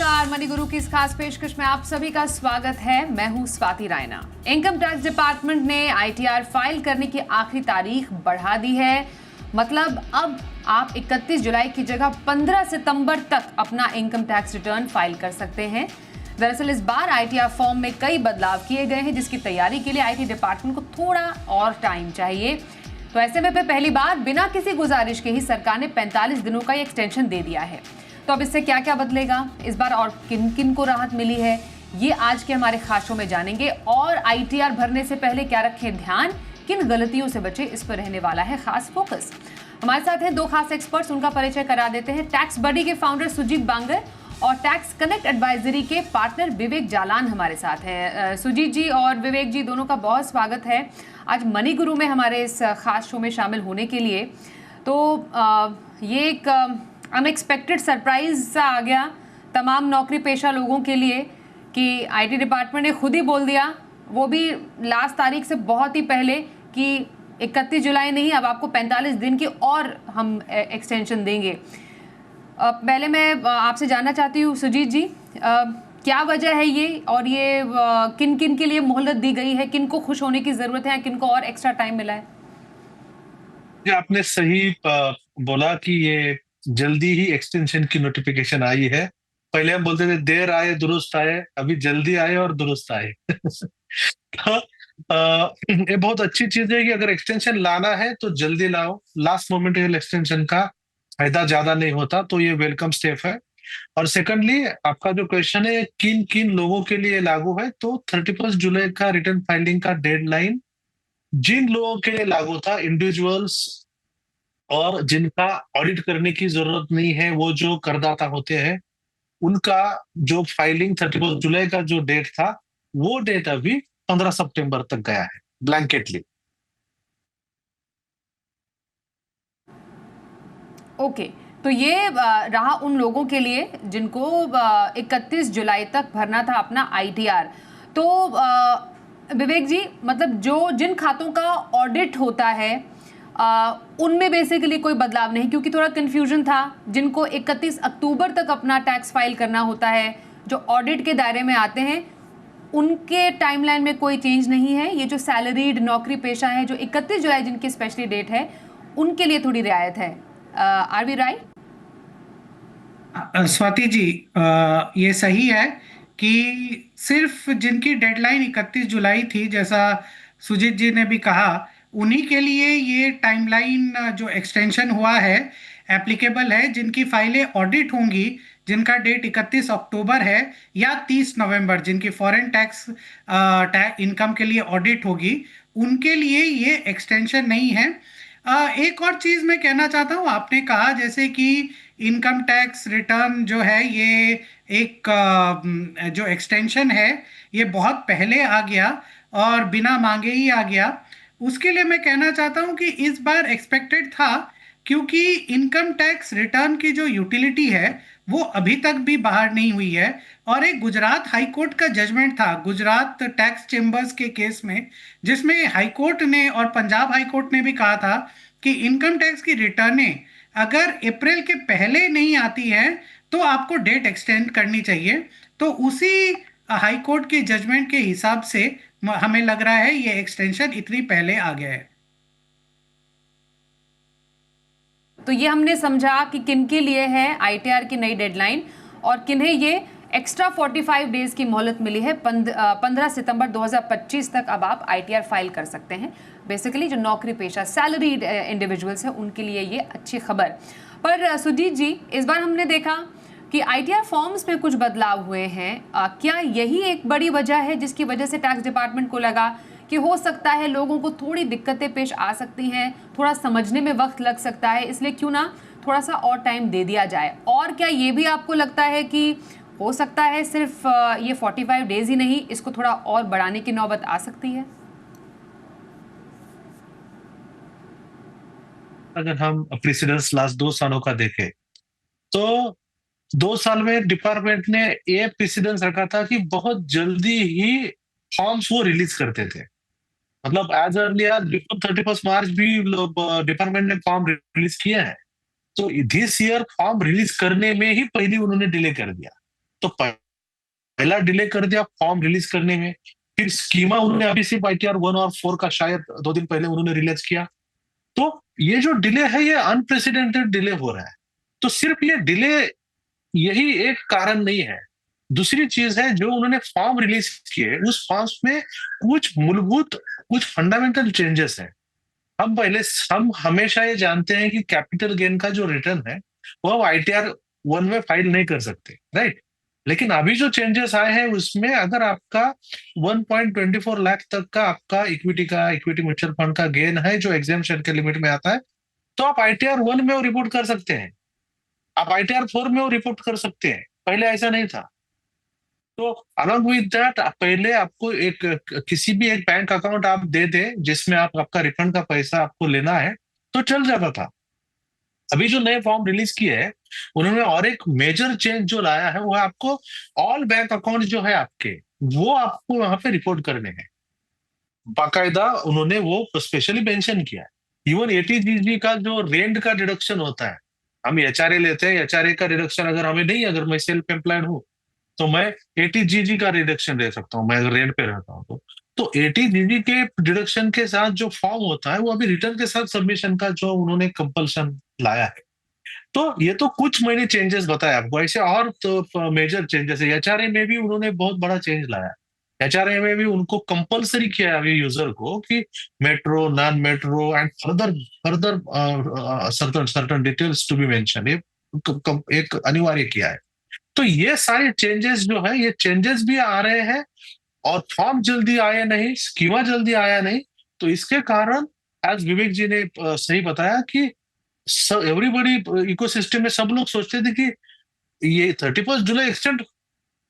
नमस्कार, मनी गुरु की इस खास पेशकश में आप सभी का स्वागत है। मैं हूं Swati Raina. Income tax department ने आईटीआर फाइल करने की आखिरी तारीख बढ़ा दी है। मतलब अब आप 31 जुलाई की जगह 15 सितंबर तक अपना इनकम टैक्स रिटर्न फाइल कर सकते हैं। दरअसल इस बार आईटीआर फॉर्म में कई बदलाव किए गए हैं, जिसकी तैयारी के लिए आईटी डिपार्टमेंट को थोड़ा और टाइम चाहिए। तो ऐसे में पहली बार बिना किसी गुजारिश के ही सरकार ने 45 दिनों का एक्सटेंशन दे दिया है। तो अब इससे क्या क्या बदलेगा इस बार और किन किन को राहत मिली है, ये आज के हमारे खास शो में जानेंगे। और आईटीआर भरने से पहले क्या रखें ध्यान, किन गलतियों से बचे, इस पर रहने वाला है खास फोकस। हमारे साथ हैं दो खास एक्सपर्ट्स, उनका परिचय करा देते हैं। टैक्स बडी के फाउंडर सुजीत बांगर और टैक्स कनेक्ट एडवाइजरी के पार्टनर विवेक जालान हमारे साथ हैं। सुजीत जी और विवेक जी दोनों का बहुत स्वागत है आज मनी गुरु में हमारे इस खास शो में शामिल होने के लिए। तो ये एक अनएक्सपेक्टेड सरप्राइज सा आ गया तमाम नौकरी पेशा लोगों के लिए कि आईटी डिपार्टमेंट ने खुद ही बोल दिया, वो भी लास्ट तारीख से बहुत ही पहले, कि 31 जुलाई नहीं, अब आपको 45 दिन की और हम एक्सटेंशन देंगे। पहले मैं आपसे जानना चाहती हूँ सुजीत जी, क्या वजह है ये, और ये किन किन के लिए मोहलत दी गई है, किन को खुश होने की जरूरत है, किन को और एक्स्ट्रा टाइम मिला है? आपने सही बोला कि ये जल्दी ही एक्सटेंशन की नोटिफिकेशन आई है। पहले हम बोलते थे देर आए दुरुस्त आए, अभी जल्दी आए और दुरुस्त आए। तो ये बहुत अच्छी चीज है कि अगर एक्सटेंशन लाना है तो जल्दी लाओ। लास्ट मोमेंट एक्सटेंशन का फायदा ज्यादा नहीं होता, तो ये वेलकम स्टेप है। और सेकंडली, आपका जो क्वेश्चन है किन किन लोगों के लिए लागू है, तो 31 जुलाई का रिटर्न फाइलिंग का डेडलाइन जिन लोगों के लिए लागू था, इंडिविजुअल्स और जिनका ऑडिट करने की जरूरत नहीं है, वो जो करदाता होते हैं, उनका जो फाइलिंग 31 जुलाई का जो डेट था, वो डेट अभी 15 सितंबर तक गया है ब्लैंकेटली। ओके, तो ये रहा उन लोगों के लिए जिनको 31 जुलाई तक भरना था अपना आईटीआर। तो विवेक जी, मतलब जो जिन खातों का ऑडिट होता है उनमें बेसिकली कोई बदलाव नहीं, क्योंकि थोड़ा कंफ्यूजन था। जिनको 31 अक्टूबर तक अपना टैक्स फाइल करना होता है, जो ऑडिट के दायरे में आते हैं, उनके टाइमलाइन में कोई चेंज नहीं है। ये जो सैलरीड नौकरी पेशा है, जो 31 जुलाई जिनकी स्पेशली डेट है, उनके लिए थोड़ी रियायत है। Are we right? Swati ji, ये सही है कि सिर्फ जिनकी डेडलाइन 31 जुलाई थी, जैसा सुजीत जी ने भी कहा, उन्हीं के लिए ये टाइमलाइन जो एक्सटेंशन हुआ है एप्लीकेबल है। जिनकी फाइलें ऑडिट होंगी, जिनका डेट 31 अक्टूबर है या 30 नवंबर, जिनकी फॉरेन टैक्स इनकम के लिए ऑडिट होगी, उनके लिए ये एक्सटेंशन नहीं है। एक और चीज़ मैं कहना चाहता हूँ, आपने कहा जैसे कि इनकम टैक्स रिटर्न जो है, ये एक जो एक्सटेंशन है, ये बहुत पहले आ गया और बिना मांगे ही आ गया। उसके लिए मैं कहना चाहता हूँ कि इस बार एक्सपेक्टेड था, क्योंकि इनकम टैक्स रिटर्न की जो यूटिलिटी है वो अभी तक भी बाहर नहीं हुई है। और एक गुजरात हाई कोर्ट का जजमेंट था गुजरात टैक्स चेम्बर्स के केस में, जिसमें हाई कोर्ट ने और पंजाब हाई कोर्ट ने भी कहा था कि इनकम टैक्स की रिटर्नें अगर अप्रैल के पहले नहीं आती है तो आपको डेट एक्सटेंड करनी चाहिए। तो उसी हाई कोर्ट के जजमेंट के हिसाब से हमें लग रहा है ये एक्सटेंशन इतनी पहले आ गया है। तो ये हमने समझा कि किन के लिए है आईटीआर की नई डेडलाइन और किन्हें ये एक्स्ट्रा 45 डेज की मोहलत मिली है। 15 सितंबर 2025 तक अब आप आईटीआर फाइल कर सकते हैं। बेसिकली जो नौकरी पेशा सैलरीड इंडिविजुअल्स हैं, उनके लिए ये अच्छी खबर। पर सुजीत जी, इस बार हमने देखा कि आईटीआर फॉर्म्स में कुछ बदलाव हुए हैं। क्या यही एक बड़ी वजह है जिसकी वजह से टैक्स डिपार्टमेंट को लगा कि हो सकता है लोगों को थोड़ी दिक्कतें पेश आ सकती हैं, थोड़ा समझने में वक्त लग सकता है, इसलिए क्यों ना थोड़ा सा और टाइम दे दिया जाए? और क्या ये भी आपको लगता है कि हो सकता है सिर्फ ये 45 डेज ही नहीं, इसको थोड़ा और बढ़ाने की नौबत आ सकती है? अगर हम प्रेसिडेंस लास्ट 2 सालों का देखें, तो 2 साल में डिपार्टमेंट ने ये प्रेसिडेंस रखा था कि बहुत जल्दी ही फॉर्म्स वो रिलीज करते थे। मतलब एज अर्ली एज बिफोर 31 मार्च भी डिपार्टमेंट ने फॉर्म रिलीज किया है। तो दिस ईयर फॉर्म रिलीज करने में ही पहले उन्होंने डिले कर दिया। तो पहला डिले कर दिया फॉर्म रिलीज करने में, फिर स्कीमा उन्होंने अभी सिर्फ ITR 1 और 4 का शायद 2 दिन पहले उन्होंने रिलीज किया। तो ये जो डिले है ये अनप्रेसिडेंटेड डिले हो रहा है। तो सिर्फ ये डिले यही एक कारण नहीं है। दूसरी चीज है, जो उन्होंने फॉर्म रिलीज किए उस फॉर्म्स में कुछ मूलभूत, कुछ फंडामेंटल चेंजेस हैं। हम हमेशा ये जानते हैं कि कैपिटल गेन का जो रिटर्न है वो ITR 1 में फाइल नहीं कर सकते, राइट। लेकिन अभी जो चेंजेस आए हैं उसमें अगर आपका 1.24 लाख तक का आपका इक्विटी म्यूचुअल फंड का गेन है जो एग्जेम्पशन के लिमिट में आता है, तो आप ITR 1 में वो रिपोर्ट कर सकते हैं, आप ITR 4 में वो रिपोर्ट कर सकते हैं। पहले ऐसा नहीं था। तो अलॉन्ग विद दैट पहले आपको एक किसी भी एक बैंक अकाउंट आप दे दे जिसमें आप आपका रिफंड का पैसा आपको लेना है तो चल जाता था। अभी जो नए फॉर्म रिलीज किए हैं उन्होंने और एक मेजर चेंज जो लाया है वो है आपको ऑल बैंक अकाउंट जो है आपके वो आपको वहां पे रिपोर्ट करने हैं। बाकायदा उन्होंने वो स्पेशली मेंशन किया है। इवन ATGG का जो रेंट का डिडक्शन होता है, हम HRA लेते हैं, HRA का डिडक्शन अगर हमें नहीं, अगर मैं सेल्फ एम्प्लॉयड हूँ तो मैं ATGG का रिडक्शन ले सकता हूँ, मैं अगर रेंट पे रहता हूँ तो ATGG के डिडक्शन के साथ जो फॉर्म होता है वो अभी रिटर्न के साथ सबमिशन का जो उन्होंने कंपल्सन लाया है। तो ये तो कुछ मैंने चेंजेस बताया आपको, ऐसे और तो मेजर चेंजेस है। HRA में भी उन्होंने बहुत बड़ा चेंज लाया। HRA में भी उनको कंपलसरी किया है अभी यूजर को कि metro, non metro and further further certain certain details to be mention, ये एक अनिवार्य किया है। तो ये सारे चेंजेस जो है ये चेंजेस भी आ रहे हैं और फॉर्म जल्दी आया नहीं, स्कीमा जल्दी आया नहीं। तो इसके कारण एज विवेक जी ने सही बताया कि एवरीबडी इकोसिस्टम में सब लोग सोचते थे कि ये 31 जुलाई एक्सटेंड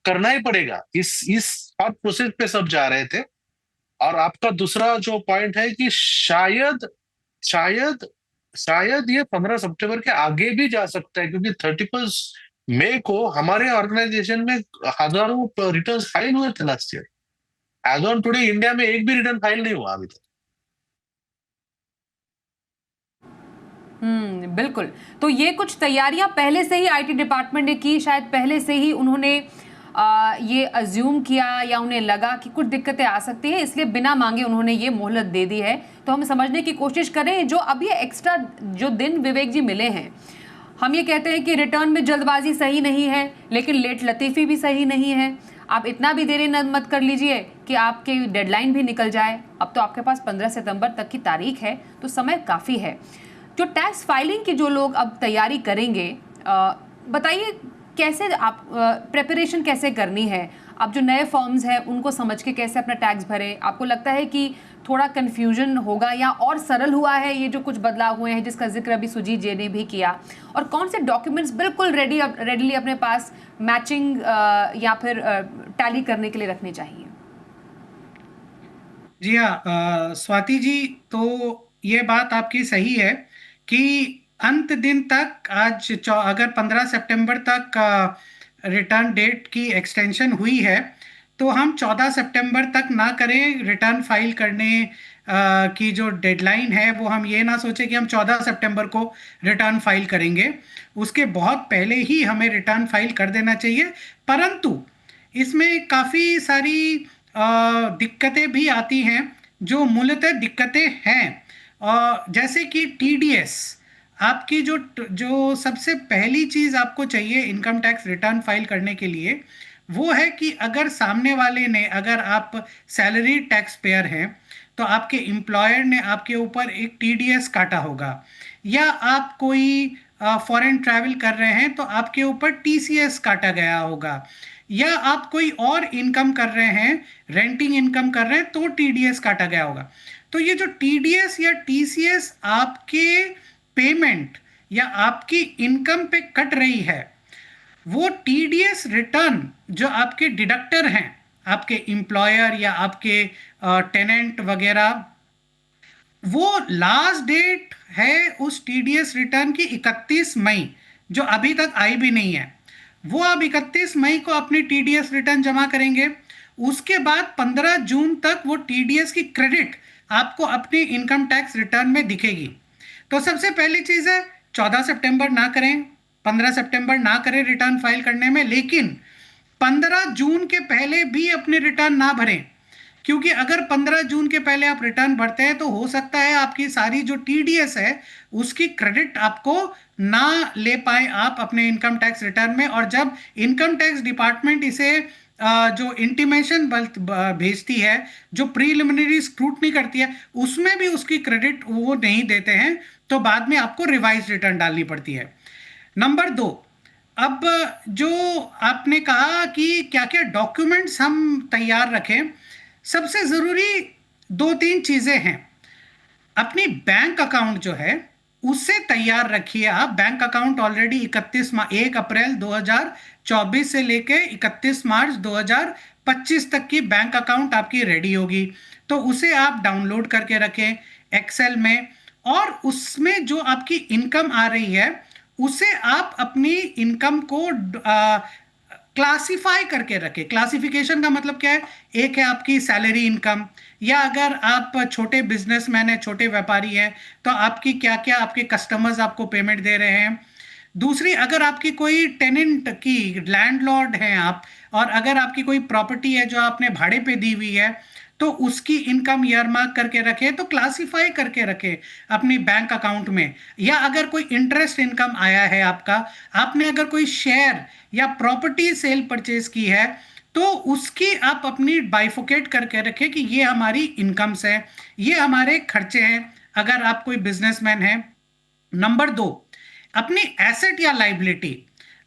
करना ही पड़ेगा, इस थॉट प्रोसेस पे सब जा रहे थे। और आपका दूसरा जो पॉइंट है कि शायद शायद शायद ये 15 सितंबर के आगे भी जा सकता है, क्योंकि 31 मई को हमारे ऑर्गेनाइजेशन में हजारों रिटर्न फाइल हुए थे last year. As on today India में एक भी रिटर्न फाइल नहीं हुआ अभी तक। बिल्कुल। तो ये कुछ तैयारियां पहले से ही IT डिपार्टमेंट ने की, शायद पहले से ही उन्होंने ये अज्यूम किया या उन्हें लगा कि कुछ दिक्कतें आ सकती हैं, इसलिए बिना मांगे उन्होंने ये मोहलत दे दी है। तो हम समझने की कोशिश करें, जो अब ये एक्स्ट्रा जो दिन विवेक जी मिले हैं, हम ये कहते हैं कि रिटर्न में जल्दबाजी सही नहीं है, लेकिन लेट लतीफ़ी भी सही नहीं है। आप इतना भी देरी मत कर लीजिए कि आपकी डेडलाइन भी निकल जाए। अब तो आपके पास 15 सितंबर तक की तारीख है, तो समय काफ़ी है। जो टैक्स फाइलिंग की जो लोग अब तैयारी करेंगे, बताइए कैसे आप प्रिपरेशन कैसे करनी है? अब जो नए फॉर्म्स हैं उनको समझ के कैसे अपना टैक्स भरें? आपको लगता है कि थोड़ा कन्फ्यूजन होगा या और सरल हुआ है ये जो कुछ बदलाव हुए हैं जिसका जिक्र अभी सुजीत जी ने भी किया? और कौन से डॉक्यूमेंट्स बिल्कुल रेडीली अपने पास मैचिंग या फिर टैली करने के लिए रखने चाहिए? जी हाँ, स्वाति जी, तो ये बात आपकी सही है कि अंत दिन तक अगर 15 सितंबर तक रिटर्न डेट की एक्सटेंशन हुई है तो हम 14 सितंबर तक ना करें रिटर्न फाइल करने की जो डेडलाइन है, वो हम ये ना सोचें कि हम 14 सितंबर को रिटर्न फाइल करेंगे। उसके बहुत पहले ही हमें रिटर्न फाइल कर देना चाहिए। परंतु इसमें काफ़ी सारी दिक्कतें भी आती हैं जो मूलतः दिक्कतें हैं, जैसे कि TDS। आपकी जो सबसे पहली चीज़ आपको चाहिए इनकम टैक्स रिटर्न फाइल करने के लिए, वो है कि अगर सामने वाले ने, अगर आप सैलरी टैक्स पेयर हैं तो आपके एम्प्लॉयर ने आपके ऊपर एक TDS काटा होगा, या आप कोई फॉरेन ट्रैवल कर रहे हैं तो आपके ऊपर TCS काटा गया होगा, या आप कोई और इनकम कर रहे हैं, रेंटिंग इनकम कर रहे हैं तो TDS काटा गया होगा। तो ये जो TDS या TCS आपके पेमेंट या आपकी इनकम पे कट रही है, वो TDS रिटर्न जो आपके डिडक्टर हैं, आपके एम्प्लॉयर या आपके टेनेंट वगैरह, वो लास्ट डेट है उस TDS रिटर्न की 31 मई, जो अभी तक आई भी नहीं है। वो आप 31 मई को अपनी TDS रिटर्न जमा करेंगे। उसके बाद 15 जून तक वो TDS की क्रेडिट आपको अपनी इनकम टैक्स रिटर्न में दिखेगी। तो सबसे पहली चीज़ है 14 सितंबर ना करें, 15 सितंबर ना करें रिटर्न फाइल करने में, लेकिन 15 जून के पहले भी अपने रिटर्न ना भरें, क्योंकि अगर 15 जून के पहले आप रिटर्न भरते हैं तो हो सकता है आपकी सारी जो टीडीएस है उसकी क्रेडिट आपको ना ले पाए आप अपने इनकम टैक्स रिटर्न में। और जब इनकम टैक्स डिपार्टमेंट इसे जो इंटीमेशन भेजती है, जो प्रीलिमिनरी स्क्रूटनी करती है, उसमें भी उसकी क्रेडिट वो नहीं देते हैं, तो बाद में आपको रिवाइज रिटर्न डालनी पड़ती है। नंबर 2, अब जो आपने कहा कि क्या क्या डॉक्यूमेंट्स हम तैयार रखें, सबसे ज़रूरी 2-3 चीज़ें हैं। अपनी बैंक अकाउंट जो है उसे तैयार रखिए आप। बैंक अकाउंट ऑलरेडी 1 अप्रैल 2024 से लेके 31 मार्च 2025 तक की बैंक अकाउंट आपकी रेडी होगी, तो उसे आप डाउनलोड करके रखें एक्सेल में। और उसमें जो आपकी इनकम आ रही है उसे आप अपनी इनकम को क्लासिफाई करके रखें। क्लासिफिकेशन का मतलब क्या है? एक है आपकी सैलरी इनकम, या अगर आप छोटे बिजनेसमैन हैं, छोटे व्यापारी हैं, तो आपकी क्या क्या आपके कस्टमर्स आपको पेमेंट दे रहे हैं। दूसरी, अगर आपकी कोई टेनेंट की लैंडलॉर्ड हैं आप, और अगर आपकी कोई प्रॉपर्टी है जो आपने भाड़े पे दी हुई है, तो उसकी इनकम ईयर मार्क करके रखे, तो क्लासिफाई करके रखे अपनी बैंक अकाउंट में। या अगर कोई इंटरेस्ट इनकम आया है आपका, आपने अगर कोई शेयर या प्रॉपर्टी सेल परचेज की है, तो उसकी आप अपनी बाइफोकेट करके रखें कि ये हमारी इनकम्स है, ये हमारे खर्चे हैं, अगर आप कोई बिजनेसमैन है। नंबर 2, अपनी एसेट या लाइबिलिटी,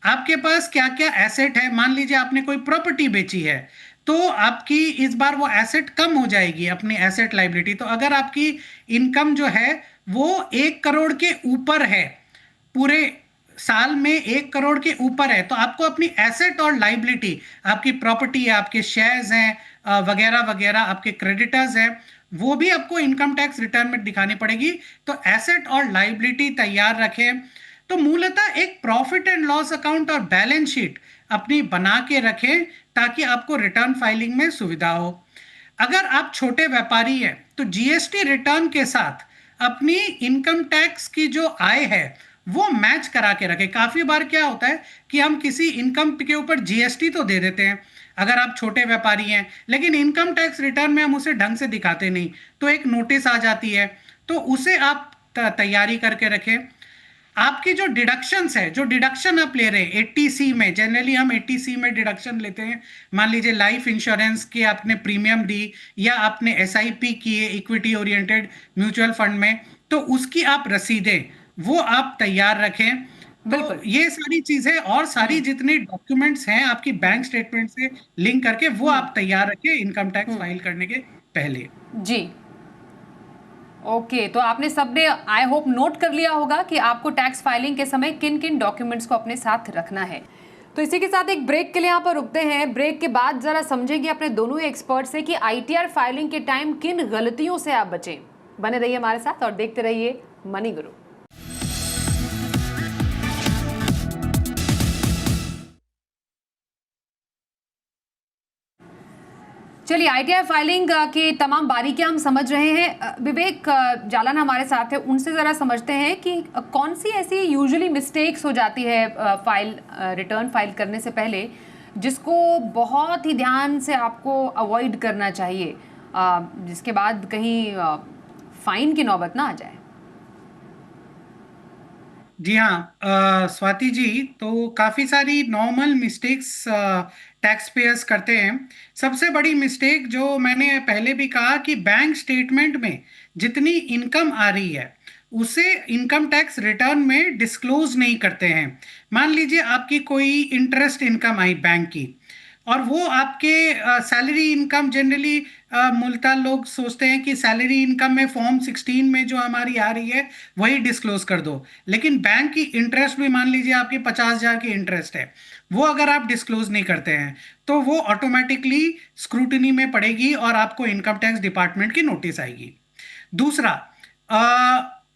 आपके पास क्या क्या एसेट है। मान लीजिए आपने कोई प्रॉपर्टी बेची है, तो आपकी इस बार वो एसेट कम हो जाएगी, अपनी एसेट लाइबिलिटी। तो अगर आपकी इनकम जो है वो 1 करोड़ के ऊपर है, पूरे साल में 1 करोड़ के ऊपर है, तो आपको अपनी एसेट और लाइबिलिटी, आपकी प्रॉपर्टी है, आपके शेयर्स हैं वगैरह वगैरह, आपके क्रेडिटर्स हैं, वो भी आपको इनकम टैक्स रिटर्न में दिखानी पड़ेगी। तो एसेट और लाइबिलिटी तैयार रखें। तो मूलतः एक प्रॉफिट एंड लॉस अकाउंट और बैलेंस शीट अपनी बना के रखें, ताकि आपको रिटर्न फाइलिंग में सुविधा हो। अगर आप छोटे व्यापारी हैं तो जीएसटी रिटर्न के साथ अपनी इनकम टैक्स की जो आय है वो मैच करा के रखें। काफी बार क्या होता है कि हम किसी इनकम के ऊपर जीएसटी तो दे देते हैं अगर आप छोटे व्यापारी हैं, लेकिन इनकम टैक्स रिटर्न में हम उसे ढंग से दिखाते नहीं, तो एक नोटिस आ जाती है, तो उसे आप तैयारी करके रखें। आपकी जो डिडक्शंस है, जो डिडक्शन आप ले रहे हैं 80C में, जनरली हम 80C में डिडक्शन लेते हैं। मान लीजिए लाइफ इंश्योरेंस की आपने प्रीमियम दी, या आपने एसआईपी की है इक्विटी ओरिएंटेड म्यूचुअल फंड में, तो उसकी आप रसीदें वो आप तैयार रखें। तो ये सारी चीजें और सारी जितनी डॉक्यूमेंट्स हैं आपकी बैंक स्टेटमेंट से लिंक करके, वो आप तैयार रखें इनकम टैक्स फाइल करने के पहले। जी, ओके, तो आपने सबने आई होप नोट कर लिया होगा कि आपको टैक्स फाइलिंग के समय किन किन डॉक्यूमेंट्स को अपने साथ रखना है। तो इसी के साथ एक ब्रेक के लिए यहाँ पर रुकते हैं। ब्रेक के बाद जरा समझेंगे अपने दोनों एक्सपर्ट से कि आईटीआर फाइलिंग के टाइम किन गलतियों से आप बचें। बने रहिए हमारे साथ और देखते रहिए मनी गुरु। चलिए, आईटीआर फाइलिंग के तमाम बारीकियां हम समझ रहे हैं। विवेक जालान हमारे साथ है, उनसे ज़रा समझते हैं कि कौन सी ऐसी यूजुअली मिस्टेक्स हो जाती है रिटर्न फाइल करने से पहले, जिसको बहुत ही ध्यान से आपको अवॉइड करना चाहिए, जिसके बाद कहीं फाइन की नौबत ना आ जाए। जी हाँ, स्वाति जी, तो काफ़ी सारी नॉर्मल मिस्टेक्स टैक्स पेयर्स करते हैं। सबसे बड़ी मिस्टेक जो मैंने पहले भी कहा कि बैंक स्टेटमेंट में जितनी इनकम आ रही है उसे इनकम टैक्स रिटर्न में डिस्क्लोज नहीं करते हैं। मान लीजिए आपकी कोई इंटरेस्ट इनकम आई बैंक की, और वो आपके सैलरी इनकम, जनरली मूलतः लोग सोचते हैं कि सैलरी इनकम में फॉर्म 16 में जो हमारी आ रही है वही डिस्क्लोज कर दो, लेकिन बैंक की इंटरेस्ट भी मान लीजिए आपकी 50,000 की इंटरेस्ट है, वो अगर आप डिस्क्लोज नहीं करते हैं तो वो ऑटोमेटिकली स्क्रूटनी में पड़ेगी और आपको इनकम टैक्स डिपार्टमेंट की नोटिस आएगी। दूसरा,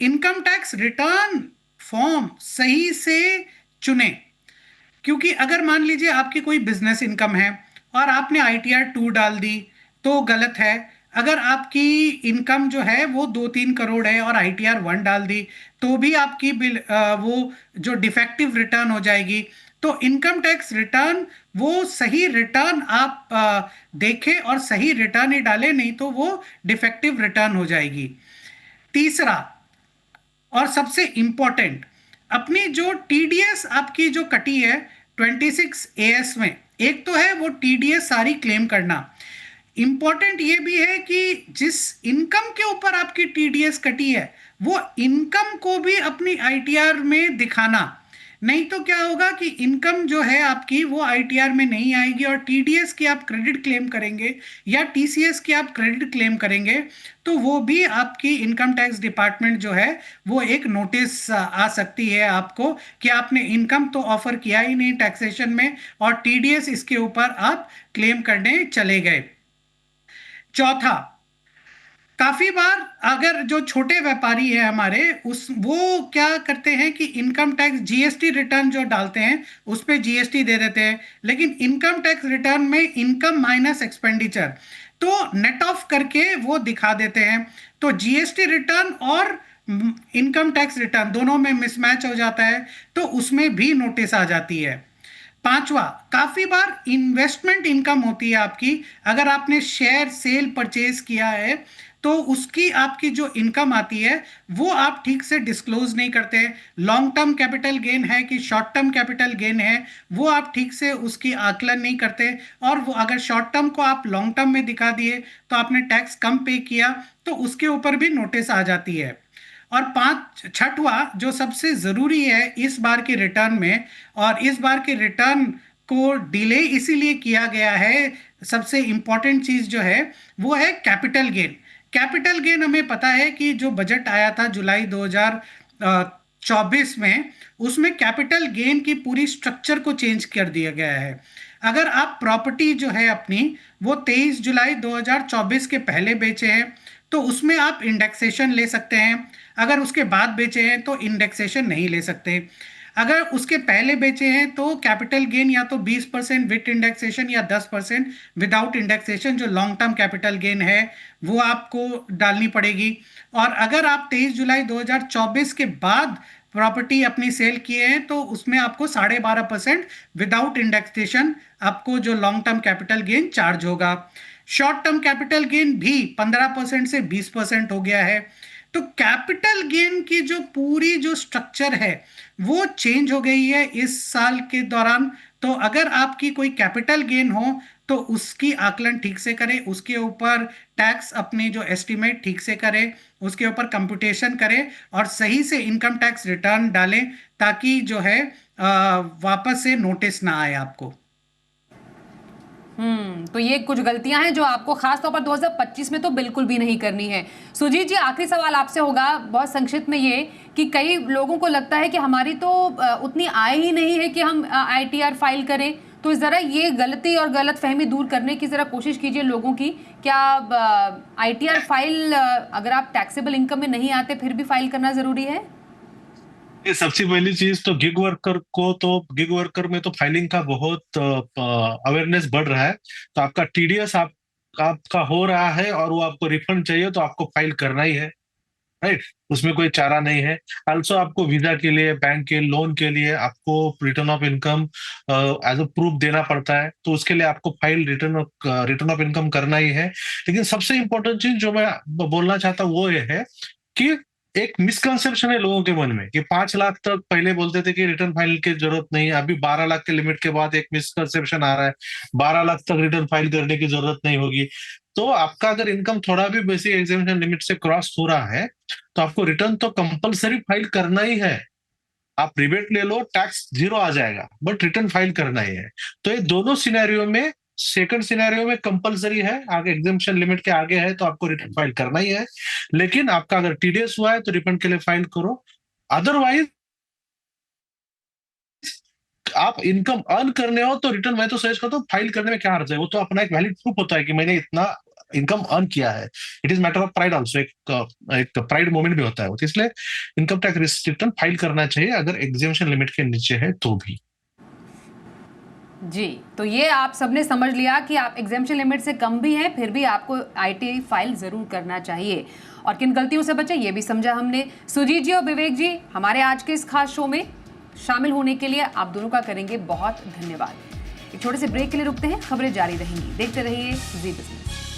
इनकम टैक्स रिटर्न फॉर्म सही से चुने, क्योंकि अगर मान लीजिए आपकी कोई बिजनेस इनकम है और आपने आईटीआर 2 डाल दी तो गलत है। अगर आपकी इनकम जो है वो 2-3 करोड़ है और आईटीआर 1 डाल दी तो भी आपकी वो जो डिफेक्टिव रिटर्न हो जाएगी। तो इनकम टैक्स रिटर्न वो सही रिटर्न आप देखें और सही रिटर्न ही डालें, नहीं तो वो डिफेक्टिव रिटर्न हो जाएगी। तीसरा और सबसे इंपॉर्टेंट, अपनी जो टीडीएस आपकी जो कटी है 26 एएस में, एक तो है वो टीडीएस सारी क्लेम करना, इंपॉर्टेंट ये भी है कि जिस इनकम के ऊपर आपकी टीडीएस कटी है वो इनकम को भी अपनी आईटीआर में दिखाना, नहीं तो क्या होगा कि इनकम जो है आपकी वो आईटीआर में नहीं आएगी और टीडीएस की आप क्रेडिट क्लेम करेंगे या टीसीएस की आप क्रेडिट क्लेम करेंगे तो वो भी आपकी इनकम टैक्स डिपार्टमेंट जो है वो एक नोटिस आ सकती है आपको कि आपने इनकम तो ऑफर किया ही नहीं टैक्सेशन में और टीडीएस इसके ऊपर आप क्लेम करने चले गए। चौथा, काफी बार अगर जो छोटे व्यापारी है हमारे वो क्या करते हैं कि इनकम टैक्स जीएसटी रिटर्न जो डालते हैं उस पे जीएसटी दे देते हैं, लेकिन इनकम टैक्स रिटर्न में इनकम माइनस एक्सपेंडिचर तो नेट ऑफ करके वो दिखा देते हैं, तो जीएसटी रिटर्न और इनकम टैक्स रिटर्न दोनों में मिसमैच हो जाता है, तो उसमें भी नोटिस आ जाती है। पांचवा, काफी बार इन्वेस्टमेंट इनकम होती है आपकी, अगर आपने शेयर सेल परचेज किया है तो उसकी आपकी जो इनकम आती है वो आप ठीक से डिस्क्लोज नहीं करते, लॉन्ग टर्म कैपिटल गेन है कि शॉर्ट टर्म कैपिटल गेन है वो आप ठीक से उसकी आकलन नहीं करते, और वो अगर शॉर्ट टर्म को आप लॉन्ग टर्म में दिखा दिए तो आपने टैक्स कम पे किया तो उसके ऊपर भी नोटिस आ जाती है। और छठवा जो सबसे ज़रूरी है इस बार के रिटर्न में, और इस बार के रिटर्न को डिले इसीलिए किया गया है, सबसे इंपॉर्टेंट चीज़ जो है वो है कैपिटल गेन। कैपिटल गेन हमें पता है कि जो बजट आया था जुलाई 2024 में, उसमें कैपिटल गेन की पूरी स्ट्रक्चर को चेंज कर दिया गया है। अगर आप प्रॉपर्टी जो है अपनी वो 23 जुलाई 2024 के पहले बेचे हैं तो उसमें आप इंडेक्सेशन ले सकते हैं, अगर उसके बाद बेचे हैं तो इंडेक्सेशन नहीं ले सकते। अगर उसके पहले बेचे हैं तो कैपिटल गेन या तो 20% विद इंडेक्सेशन या 10% विदाउट इंडेक्सेशन जो लॉन्ग टर्म कैपिटल गेन है वो आपको डालनी पड़ेगी। और अगर आप 23 जुलाई 2024 के बाद प्रॉपर्टी अपनी सेल किए हैं तो उसमें आपको 12.5% विदाउट इंडेक्सेशन आपको जो long term capital gain charge होगा। शॉर्ट टर्म कैपिटल गेन भी 15% से 20% हो गया है। तो कैपिटल गेन की जो पूरी जो स्ट्रक्चर है वो चेंज हो गई है इस साल के दौरान। तो अगर आपकी कोई कैपिटल गेन हो तो उसकी आकलन ठीक से करें, उसके ऊपर टैक्स अपनी जो एस्टिमेट ठीक से करें, उसके ऊपर कंप्यूटेशन करें और सही से इनकम टैक्स रिटर्न डालें ताकि जो है वापस से नोटिस ना आए आपको। तो ये कुछ गलतियां हैं जो आपको खास तौर पर 2025 में तो बिल्कुल भी नहीं करनी है। सुजीत जी, आखिरी सवाल आपसे होगा बहुत संक्षिप्त में, ये कि कई लोगों को लगता है कि हमारी तो उतनी आय ही नहीं है कि हम आईटीआर फाइल करें, तो जरा ये गलती और गलत फहमी दूर करने की जरा कोशिश कीजिए लोगों की। क्या आईटीआर फाइल अगर आप टैक्सेबल इनकम में नहीं आते फिर भी फाइल करना जरूरी है? ये सबसे पहली चीज तो गिग वर्कर में तो फाइलिंग का बहुत अवेयरनेस बढ़ रहा है। तो आपका टीडीएस आपका हो रहा है और वो आपको रिफंड चाहिए तो आपको फाइल करना ही है, राइट, उसमें कोई चारा नहीं है। ऑल्सो आपको वीजा के लिए, बैंक के लोन के लिए आपको return of income as a proof देना पड़ता है, तो उसके लिए आपको फाइल रिटर्न ऑफ इनकम करना ही है। लेकिन सबसे इंपॉर्टेंट चीज जो मैं बोलना चाहता हूँ वो ये है कि एक मिसकंसेप्शन है लोगों के मन में कि 5 लाख तक पहले बोलते थे कि रिटर्न फाइल की जरूरत नहीं है, अभी 12 लाख के लिमिट के बाद एक मिसकंसेप्शन आ रहा है 12 लाख तक रिटर्न फाइल करने की जरूरत नहीं होगी। तो आपका अगर इनकम थोड़ा भी बेसिक एग्जामिनेशन लिमिट से क्रॉस हो रहा है तो आपको रिटर्न तो कंपलसरी फाइल करना ही है। आप रिबेट ले लो, टैक्स 0 आ जाएगा, बट रिटर्न फाइल करना ही है। तो ये दोनों सिनेरियो में, सेकंड सिनेरियो में कंपलसरी है, आगे एग्जामिनेशन लिमिट के आगे है तो आपको रिटर्न फाइल करना ही है। लेकिन आपका अगर टीडीएस हुआ है तो रिफंड के लिए फाइल करो, अदरवाइज आप इनकम अर्न करने हो तो रिटर्न मैं तो सजेस्ट करता हूँ फाइल करने में क्या हर्ज है, वो तो अपना एक वैलिड प्रूफ होता है कि मैंने इतना इनकम अर्न किया है। It is matter of pride also, एक प्राइड मोमेंट भी होता है, तो इसलिए इनकम टैक्स रिटर्न फाइल करना चाहिए अगर एग्जामिनेशन लिमिट के नीचे है तो भी। जी, तो ये आप सबने समझ लिया कि आप एग्जामिनेशन लिमिट से कम भी हैं फिर भी आपको आईटी फाइल जरूर करना चाहिए और किन गलतियों से बचे ये भी समझा हमने। सुजीत जी और विवेक जी, हमारे आज के इस खास शो में शामिल होने के लिए आप दोनों का करेंगे बहुत धन्यवाद। एक छोटे से ब्रेक के लिए रुकते हैं, खबरें जारी रहेंगी, देखते रहिए जी बिजनेस।